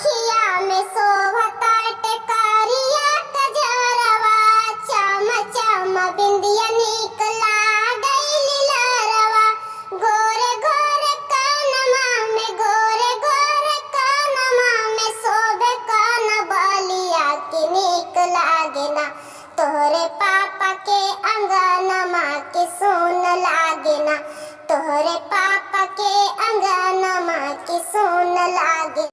अखिया में शोभताट करिया कजरवा, चम चम बिंदिया नीक लागैली लरवा। गोरे गोरे कानमा में, गोरे गोरे कानमा में शोभे कान बलिया की नीक लागेना। तोहरे पापा के अंगनमा के सोन लागेना, तोहरे पापा के अंगनमा के सोन लागे।